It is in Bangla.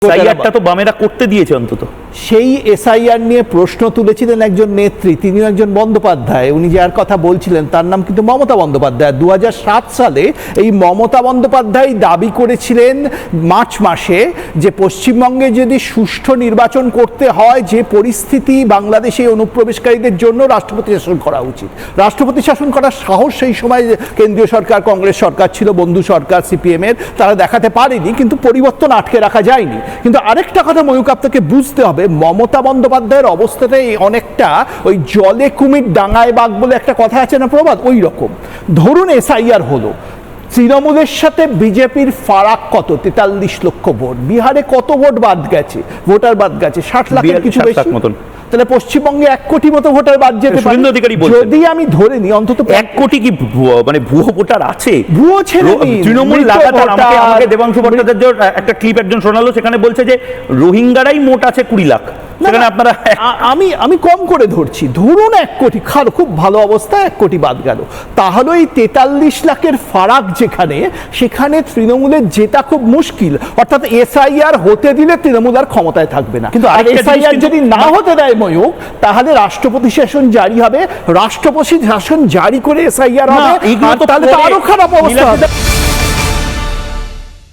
এসআইআরটা তো বামেরা করতে দিয়েছে অন্তত। সেই এসআইআর নিয়ে প্রশ্ন তুলেছিলেন একজন নেত্রী, তিনিও একজন বন্দ্যোপাধ্যায়। উনি যার কথা বলছিলেন তার নাম কিন্তু মমতা বন্দ্যোপাধ্যায়। 2007 সালে এই মমতা বন্দ্যোপাধ্যায় দাবি করেছিলেন মার্চ মাসে যে পশ্চিমবঙ্গে যদি সুষ্ঠু নির্বাচন করতে হয়, যে পরিস্থিতি বাংলাদেশে অনুপ্রবেশকারীদের জন্য রাষ্ট্রপতি শাসন করা উচিত। রাষ্ট্রপতি শাসন করার সাহস সেই সময় কেন্দ্রীয় সরকার, কংগ্রেস সরকার ছিল, বন্ধু সরকার সিপিএম এর, তারা দেখাতে পারেনি, কিন্তু পরিবর্তন আটকে রাখা যায়নি। কিন্তু আরেকটা কথা ময়ূক আপনাকে বুঝতে হবে, মমতা বন্দ্যোপাধ্যায়ের অবস্থাটাই অনেকটা ওই জলে কুমির ডাঙায় বাঘ বলে একটা কথা আছে না প্রবাদ, ওই রকম। ধরুন এসআইআর হলো, তৃণমূলের সাথে বিজেপির ফারাক কত? 43 লক্ষ ভোট। বিহারে কত ভোট বাদ গেছে, ভোটার বাদ গেছে? 60 লাখের কিছু বেশি। তাহলে পশ্চিমবঙ্গে 1 কোটি মতো ভোটার বাদ যেতে পারে। যদি আমি ধরে নিই অন্তত 1 কোটি কি মানে ভুয়ো ভোটার আছে? ভুয়ো ছেড়ে দিন, তৃণমূল লাগাতার আমাকে দেবাংশু ভট্টাচার্য একটা ক্লিপ একজন শোনালো, সেখানে বলছে যে রোহিঙ্গারাই মোট আছে 20 লাখ। সেখানে আপনারা আমি কম করে ধরছি, ধরুন 1 কোটি, খুব ভালো অবস্থা 1 কোটি বাদ গেল, তাহলে এই 43 লাখের ফারাক যেখানে, সেখানে তৃণমূলের জেতা খুব মুশকিল। অর্থাৎ এসআইআর হতে দিলে তৃণমূল আর ক্ষমতায় থাকবে না। কিন্তু এসআইআর যদি না হতে দেয় ময়ূক, তাহলে রাষ্ট্রপতি শাসন জারি হবে। রাষ্ট্রপতি শাসন জারি করে এসআইআর হবে, তাহলে তো আরো খারাপ অবস্থা হবে।